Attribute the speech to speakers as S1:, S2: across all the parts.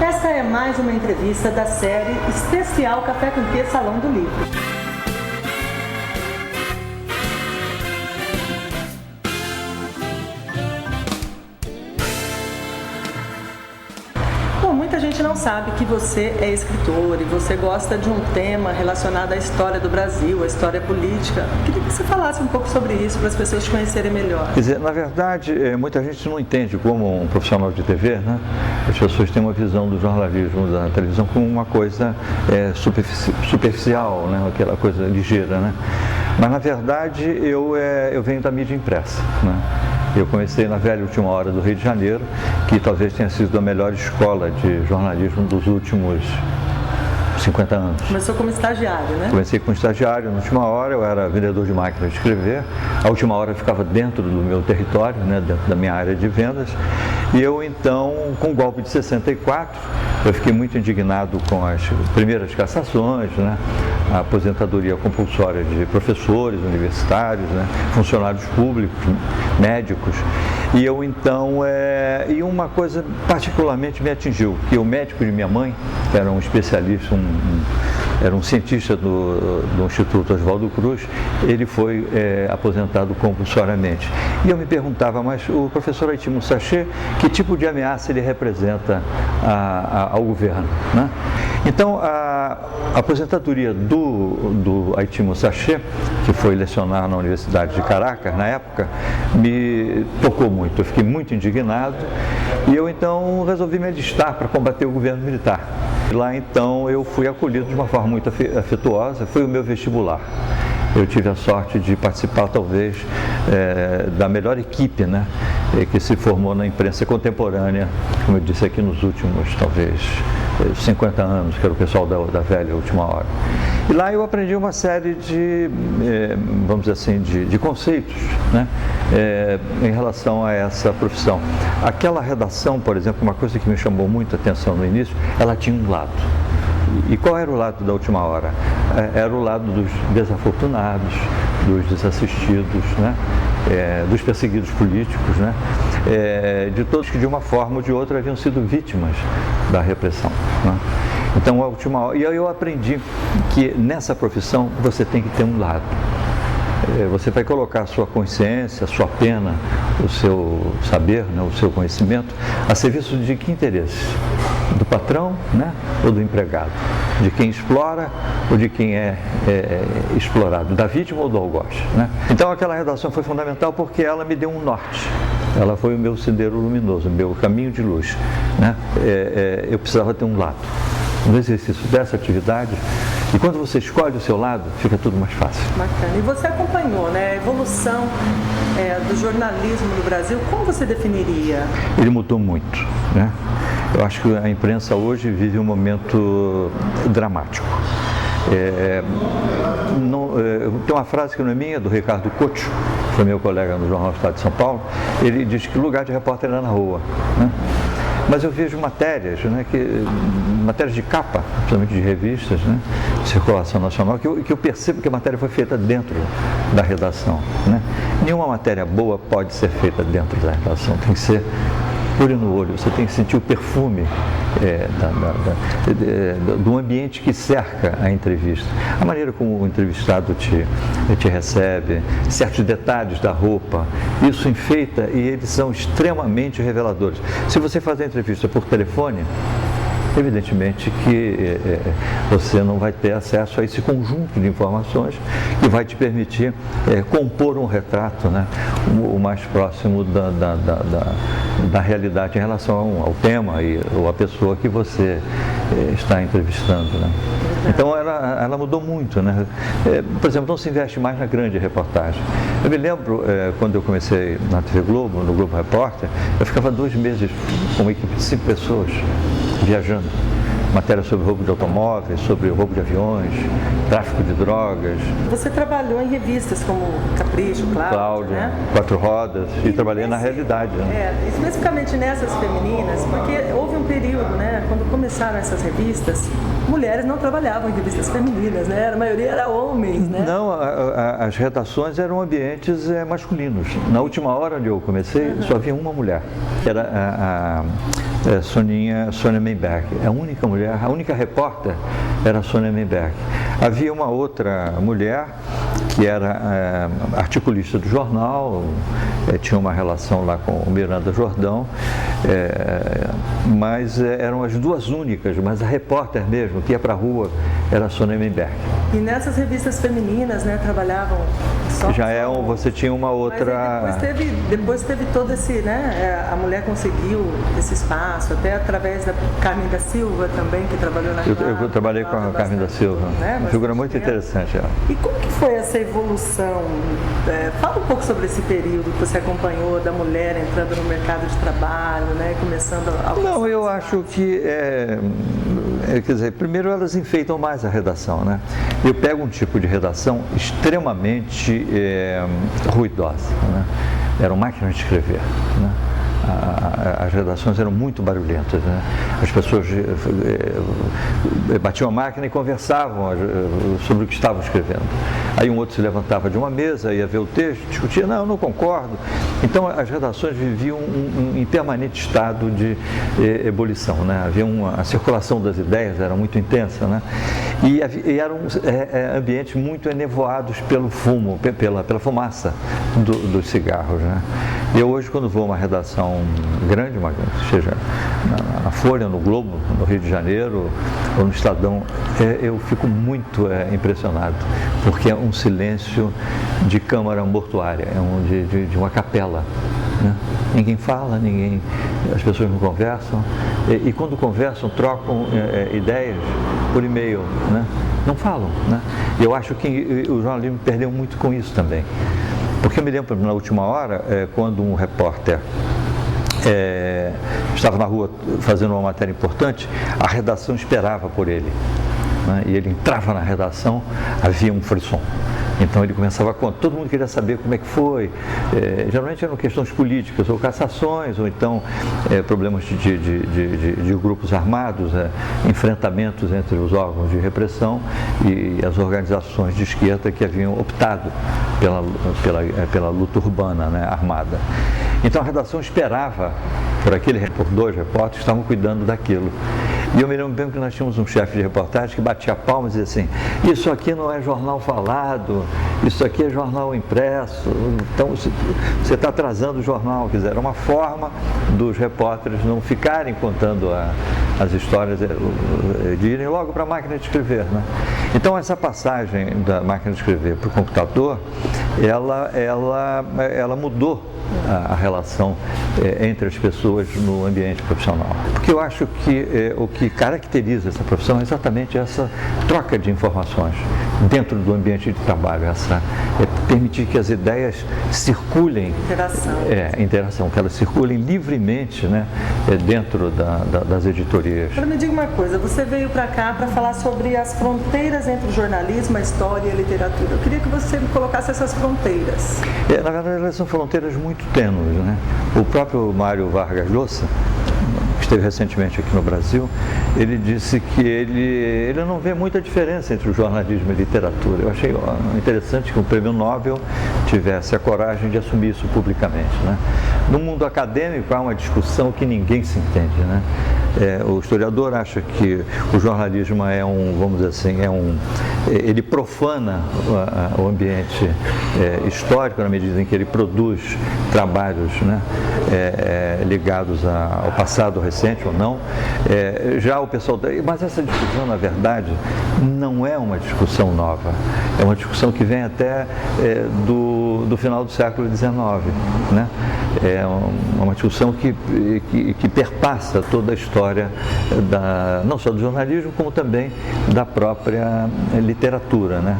S1: Esta é mais uma entrevista da série especial Café com Quê Salão do Livro. Muita gente não sabe que você é escritor e você gosta de um tema relacionado à história do Brasil, à história política. Queria que você falasse um pouco sobre isso para as pessoas te conhecerem melhor.
S2: Quer dizer, na verdade, muita gente não entende como um profissional de TV, né? As pessoas têm uma visão do jornalismo, da televisão, como uma coisa superficial, né? Aquela coisa ligeira, né? Mas, na verdade, eu venho da mídia impressa, né? Eu comecei na velha Última Hora do Rio de Janeiro, que talvez tenha sido a melhor escola de jornalismo dos últimos 50 anos.
S1: Começou como estagiário, né?
S2: Comecei como estagiário. Na Última Hora eu era vendedor de máquina de escrever. A Última Hora ficava dentro do meu território, né, dentro da minha área de vendas. E eu então, com o golpe de 64, eu fiquei muito indignado com as primeiras cassações, né, a aposentadoria compulsória de professores universitários, né, funcionários públicos, médicos. E eu então, e uma coisa particularmente me atingiu, que o médico de minha mãe, que era um especialista, era um cientista do Instituto Oswaldo Cruz, ele foi aposentado compulsoriamente. E eu me perguntava, mas o professor Haiti Musache, que tipo de ameaça ele representa ao governo, né? Então, a aposentadoria do Haiti Musache, que foi lecionar na Universidade de Caracas, na época, me tocou muito. Eu fiquei muito indignado e eu então resolvi me alistar para combater o governo militar. E lá então eu fui acolhido de uma forma muito afetuosa, foi o meu vestibular. Eu tive a sorte de participar, talvez, da melhor equipe, né, que se formou na imprensa contemporânea, como eu disse aqui, nos últimos, talvez, 50 anos, que era o pessoal da velha Última Hora. E lá eu aprendi uma série de, vamos dizer assim, de conceitos, né, em relação a essa profissão. Aquela redação, por exemplo, uma coisa que me chamou muito a atenção no início, ela tinha um lado. E qual era o lado da Última Hora? Era o lado dos desafortunados, dos desassistidos, né? Dos perseguidos políticos, né? De todos que de uma forma ou de outra haviam sido vítimas da repressão, né? Então, a Última Hora, e aí eu aprendi que nessa profissão você tem que ter um lado. Você vai colocar a sua consciência, a sua pena, o seu saber, né, o seu conhecimento, a serviço de que interesse? Do patrão, né, ou do empregado? De quem explora ou de quem é explorado? Da vítima ou do algoz, né? Então aquela redação foi fundamental porque ela me deu um norte. Ela foi o meu sendero luminoso, o meu caminho de luz, né? Eu precisava ter um lado. No exercício dessa atividade, e quando você escolhe o seu lado, fica tudo mais fácil.
S1: Bacana. E você acompanhou, né, a evolução do jornalismo no Brasil, como você definiria? Ele
S2: mudou muito, né? Eu acho que a imprensa hoje vive um momento dramático. Tem uma frase que não é minha, do Ricardo Couto, que foi meu colega no Jornal Estado de São Paulo. Ele diz que o lugar de repórter era na rua, né? Mas eu vejo matérias, né, matérias de capa, principalmente de revistas, né, de circulação nacional, que eu percebo que a matéria foi feita dentro da redação, né? Nenhuma matéria boa pode ser feita dentro da redação, tem que ser olho no olho, você tem que sentir o perfume do ambiente que cerca a entrevista, a maneira como o entrevistado te recebe, certos detalhes da roupa, isso enfeita e eles são extremamente reveladores. Se você faz a entrevista por telefone, evidentemente que você não vai ter acesso a esse conjunto de informações que vai te permitir compor um retrato, né, o mais próximo da realidade em relação ao tema ou à pessoa que você está entrevistando, né? Então ela mudou muito, né? Por exemplo, não se investe mais na grande reportagem. Eu me lembro, quando eu comecei na TV Globo, no Globo Repórter, eu ficava 2 meses com uma equipe de 5 pessoas viajando. Matéria sobre roubo de automóveis, sobre roubo de aviões, tráfico de drogas.
S1: Você trabalhou em revistas como Capricho, Cláudia, né?
S2: Quatro Rodas, e trabalhei na realidade, né?
S1: Especificamente nessas femininas, porque houve um período, né, quando começaram essas revistas, mulheres não trabalhavam em revistas femininas, né? A maioria era homens, né?
S2: Não, as redações eram ambientes masculinos. Na Última Hora onde eu comecei, só havia uma mulher, que era Sônia Meyberg. A única mulher, a única repórter era a Sônia Meyberg. Havia uma outra mulher que era articulista do jornal, tinha uma relação lá com o Miranda Jordão, mas eram as duas únicas, mas a repórter mesmo, que ia para a rua, era a Sônia Meyberg.
S1: E nessas revistas femininas, né, trabalhavam só...
S2: Você tinha uma outra...
S1: Mas depois teve todo esse, né, a mulher conseguiu esse espaço, até através da Carmen da Silva também, que trabalhou na
S2: Eu trabalhei com a Carmen da Silva, né, uma figura muito interessante ela.
S1: E como que foi essa evolução? Fala um pouco sobre esse período que você acompanhou da mulher entrando no mercado de trabalho, né, começando a...
S2: Não, eu acho que, quer dizer, primeiro elas enfeitam mais a redação, né? Eu pego um tipo de redação extremamente ruidosa, né? Eram máquinas de escrever, né? As redações eram muito barulhentas, né? As pessoas batiam a máquina e conversavam sobre o que estavam escrevendo. Aí um outro se levantava de uma mesa, ia ver o texto, discutia, não, eu não concordo. Então as redações viviam em permanente estado de ebulição, né? Havia a circulação das ideias era muito intensa, né? E eram ambientes muito enevoados pelo fumo, pela fumaça dos cigarros, né? Eu hoje, quando vou a uma redação grande, seja na Folha, no Globo, no Rio de Janeiro ou no Estadão, eu fico muito impressionado, porque é um silêncio de câmara mortuária, de uma capela, né? Ninguém fala, as pessoas não conversam, e quando conversam, trocam ideias por e-mail, né? Não falam, né? E eu acho que o jornalismo perdeu muito com isso também. Porque eu me lembro, na última hora, quando um repórter estava na rua fazendo uma matéria importante, a redação esperava por ele, né? E ele entrava na redação, havia um frisson. Então ele começava a contar, todo mundo queria saber como é que foi, geralmente eram questões políticas, ou cassações, ou então problemas de grupos armados, enfrentamentos entre os órgãos de repressão e as organizações de esquerda que haviam optado pela luta urbana, né, armada. Então a redação esperava por dois repórteres que estavam cuidando daquilo. E eu me lembro bem que nós tínhamos um chefe de reportagem que batia palmas e dizia assim, isso aqui não é jornal falado, isso aqui é jornal impresso, então você está atrasando o jornal. Quer dizer, era uma forma dos repórteres não ficarem contando as histórias, de irem logo para a máquina de escrever, né? Então essa passagem da máquina de escrever para o computador, ela mudou a relação entre as pessoas no ambiente profissional. Porque eu acho que o que caracteriza essa profissão é exatamente essa troca de informações dentro do ambiente de trabalho, permitir que as ideias circulem, interação, que elas circulem livremente, né, dentro das editorias.
S1: Agora me diga uma coisa, você veio para cá para falar sobre as fronteiras entre o jornalismo, a história e a literatura. Eu queria que você me colocasse essas fronteiras.
S2: Na verdade, elas são fronteiras muito tênues, né? O próprio Mário Vargas Llosa, que esteve recentemente aqui no Brasil, ele disse que ele não vê muita diferença entre o jornalismo e a literatura. Eu achei interessante que um prêmio Nobel tivesse a coragem de assumir isso publicamente, né? No mundo acadêmico há uma discussão que ninguém se entende, né? O historiador acha que o jornalismo vamos dizer assim, ele profana o ambiente histórico na medida em que ele produz trabalhos, né, ligados ao passado recente ou não. Já o pessoal, mas essa discussão, na verdade, não é uma discussão nova, é uma discussão que vem até do final do século XIX, né? É uma discussão que perpassa toda a história não só do jornalismo, como também da própria literatura, né?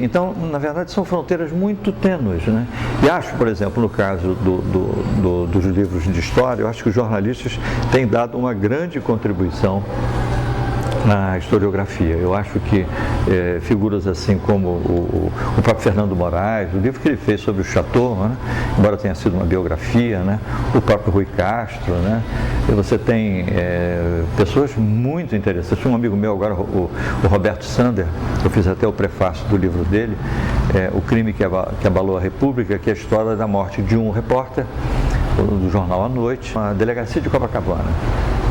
S2: Então, na verdade, são fronteiras muito tênues, né? E acho, por exemplo, no caso dos livros de história, eu acho que os jornalistas têm dado uma grande contribuição na historiografia. Eu acho que figuras assim como o próprio Fernando Moraes, o livro que ele fez sobre o Chateau, né, embora tenha sido uma biografia, né, o próprio Rui Castro, né, e você tem pessoas muito interessantes. Um amigo meu agora, o Roberto Sander, eu fiz até o prefácio do livro dele, O Crime que Abalou a República, que é a história da morte de um repórter do jornal à noite, na delegacia de Copacabana,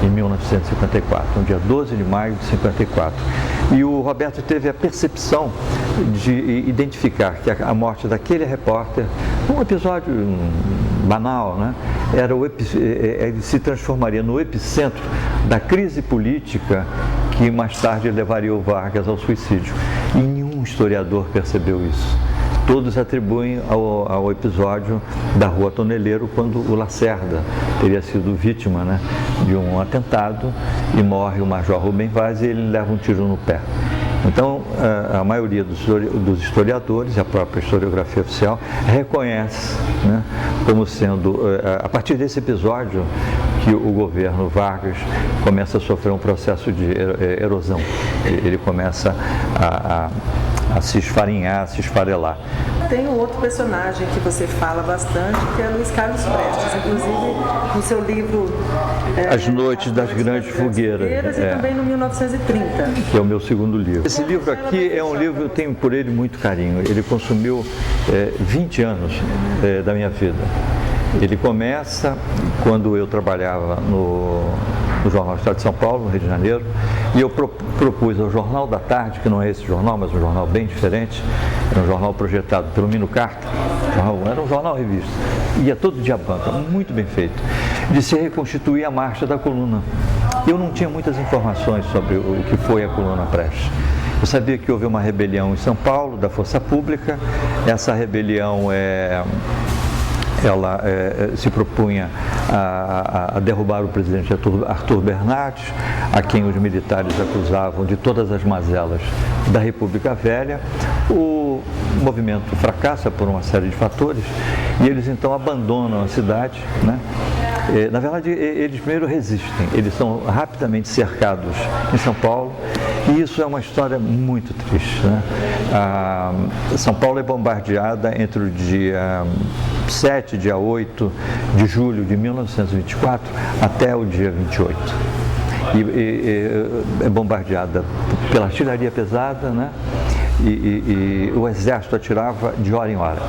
S2: em 1954, no dia 12 de maio de 54. E o Roberto teve a percepção de identificar que a morte daquele repórter, um episódio banal, né? Ele se transformaria no epicentro da crise política que mais tarde levaria o Vargas ao suicídio. E nenhum historiador percebeu isso. Todos atribuem ao episódio da Rua Toneleiro, quando o Lacerda teria sido vítima, né, de um atentado e morre o Major Rubem Vaz e ele leva um tiro no pé. Então, a maioria dos historiadores, a própria historiografia oficial, reconhece, né, como sendo, a partir desse episódio, que o governo Vargas começa a sofrer um processo de erosão. Ele começa a se esfarinhar, a se esfarelar.
S1: Tem um outro personagem que você fala bastante, que é Luiz Carlos Prestes, inclusive no seu livro
S2: As Noites das Grandes Fogueiras,
S1: e também no 1930.
S2: Que é o meu segundo livro. Esse livro aqui é um livro, eu tenho por ele muito carinho. Ele consumiu 20 anos da minha vida. Ele começa quando eu trabalhava no Jornal do Estado de São Paulo, no Rio de Janeiro, e eu propus ao Jornal da Tarde, que não é esse jornal, mas um jornal bem diferente, era um jornal projetado pelo Mino Carta, era um jornal-revista, ia todo dia à banca, muito bem feito, de se reconstituir a marcha da coluna. Eu não tinha muitas informações sobre o que foi a coluna Prestes. Eu sabia que houve uma rebelião em São Paulo, da Força Pública. Essa rebelião ela se propunha a derrubar o presidente Arthur Bernardes, a quem os militares acusavam de todas as mazelas da República Velha. O movimento fracassa por uma série de fatores e eles então abandonam a cidade, né? Na verdade, eles primeiro resistem, eles são rapidamente cercados em São Paulo e isso é uma história muito triste, né? São Paulo é bombardeada entre o dia 7 e dia 8 de julho de 1924 até o dia 28. E é bombardeada pela artilharia pesada, né? E o exército atirava de hora em hora.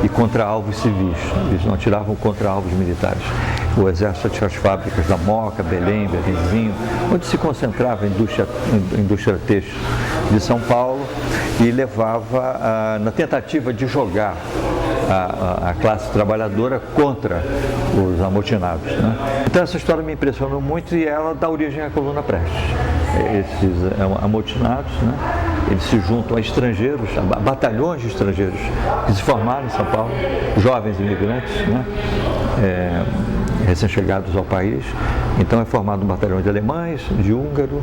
S2: E contra alvos civis, eles não atiravam contra alvos militares. O exército atirava as fábricas da Moca, Belém, Belenzinho, onde se concentrava a indústria têxtil de São Paulo e levava, na tentativa de jogar a classe trabalhadora contra os amotinados, né? Então essa história me impressionou muito e ela dá origem à coluna Prestes. Esses amotinados, né? Eles se juntam a estrangeiros, a batalhões de estrangeiros que se formaram em São Paulo, jovens imigrantes, né? Recém-chegados ao país. Então é formado um batalhão de alemães, de húngaros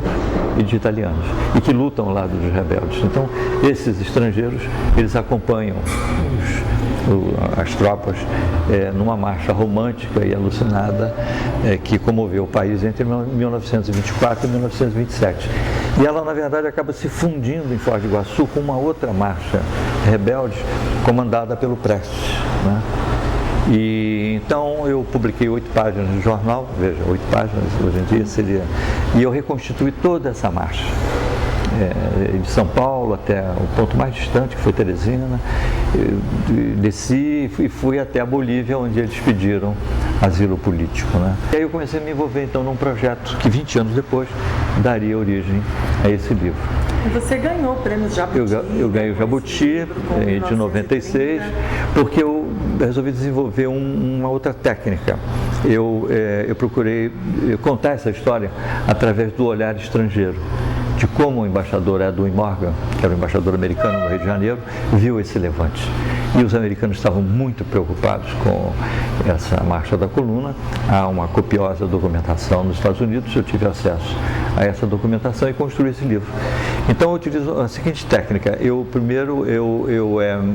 S2: e de italianos, e que lutam ao lado dos rebeldes. Então esses estrangeiros, eles acompanham as tropas numa marcha romântica e alucinada que comoveu o país entre 1924 e 1927. E ela, na verdade, acaba se fundindo em Foz do Iguaçu com uma outra marcha rebelde comandada pelo Prestes, né? E então eu publiquei 8 páginas no jornal, veja, 8 páginas hoje em dia seria, e eu reconstituí toda essa marcha. De São Paulo até o ponto mais distante, que foi Teresina, desci e fui até a Bolívia, onde eles pediram asilo político, né? E aí eu comecei a me envolver então num projeto que 20 anos depois daria origem a esse livro.
S1: E você ganhou o prêmio Jabuti?
S2: Eu ganhei o Jabuti de 96, porque eu resolvi desenvolver uma outra técnica. Eu procurei contar essa história através do olhar estrangeiro, de como o embaixador Edwin Morgan, que era o embaixador americano no Rio de Janeiro, viu esse levante. E os americanos estavam muito preocupados com essa marcha da coluna. Há uma copiosa documentação nos Estados Unidos, eu tive acesso a essa documentação e construí esse livro. Então eu utilizo a seguinte técnica: primeiro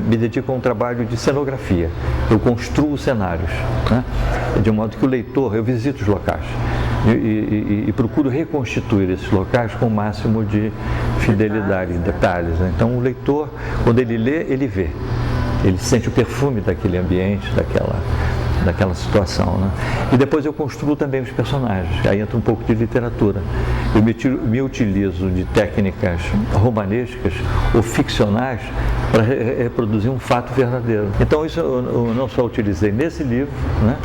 S2: me dedico a um trabalho de cenografia, eu construo cenários, né? De modo que o leitor, eu visito os locais, e procuro reconstituir esses locais com o máximo de fidelidade e detalhes. Então o leitor, quando ele lê, ele vê, ele sente o perfume daquele ambiente, daquela situação, né? E depois eu construo também os personagens, aí entra um pouco de literatura. Eu me utilizo de técnicas romanescas ou ficcionais para reproduzir um fato verdadeiro. Então isso eu não só utilizei nesse livro, né?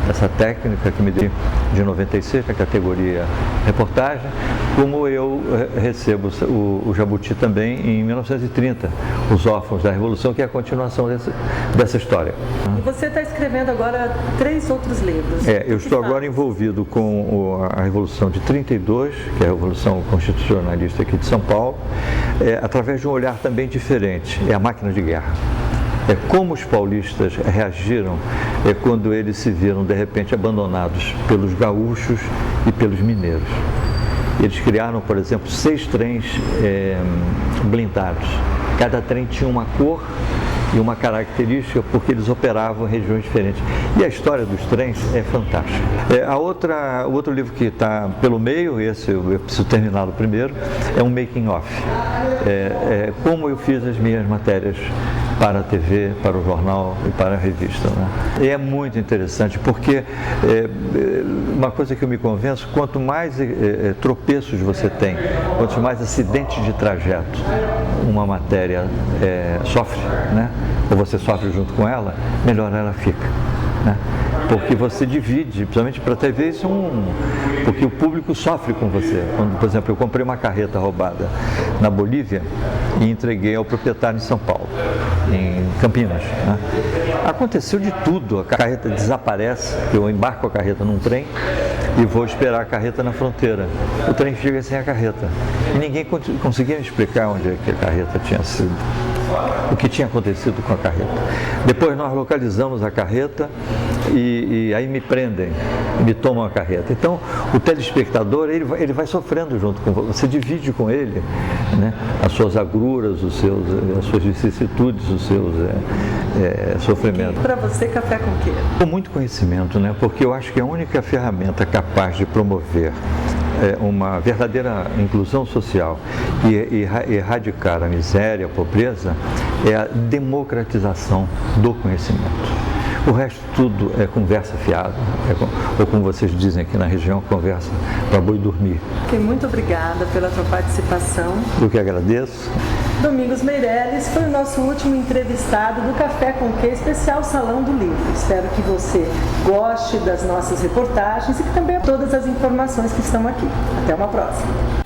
S2: Essa técnica que me deu de 96, na categoria reportagem, como eu recebo o Jabuti também em 1930, Os Órfãos da Revolução, que é a continuação dessa história.
S1: E você está escrevendo agora 3 outros livros.
S2: Eu estou agora envolvido com a Revolução de 32, que é a Revolução Constitucionalista aqui de São Paulo, através de um olhar também diferente, é a máquina de guerra. Como os paulistas reagiram quando eles se viram de repente abandonados pelos gaúchos e pelos mineiros. Eles criaram, por exemplo, 6 trens blindados. Cada trem tinha uma cor e uma característica porque eles operavam em regiões diferentes. E a história dos trens é fantástica. O outro livro que está pelo meio, esse eu preciso terminá-lo primeiro, é um making of. Como eu fiz as minhas matérias para a TV, para o jornal e para a revista, né? E é muito interessante porque uma coisa que eu me convenço, quanto mais tropeços você tem, quanto mais acidentes de trajeto uma matéria sofre, né? Ou você sofre junto com ela, melhor ela fica, né? Porque você divide, principalmente para a TV, isso porque o público sofre com você. Quando, por exemplo, eu comprei uma carreta roubada na Bolívia e entreguei ao proprietário em São Paulo, em Campinas, né? Aconteceu de tudo, a carreta desaparece, eu embarco a carreta num trem e vou esperar a carreta na fronteira. O trem chega sem a carreta e ninguém conseguia me explicar onde é que a carreta tinha sido, o que tinha acontecido com a carreta. Depois nós localizamos a carreta e aí me prendem, me tomam a carreta. Então o telespectador ele vai sofrendo junto com você, divide com ele, né, as suas agruras, as suas vicissitudes, os seus sofrimentos.
S1: E para você, Café com quê?
S2: Com muito conhecimento, né? Porque eu acho que a única ferramenta capaz de promover uma verdadeira inclusão social e erradicar a miséria, a pobreza, é a democratização do conhecimento. O resto tudo é conversa fiada, ou como vocês dizem aqui na região, conversa para boi dormir.
S1: Muito obrigada pela tua participação.
S2: Eu que agradeço.
S1: Domingos Meirelles foi o nosso último entrevistado do Café com Quê, especial Salão do Livro. Espero que você goste das nossas reportagens e que também todas as informações que estão aqui. Até uma próxima.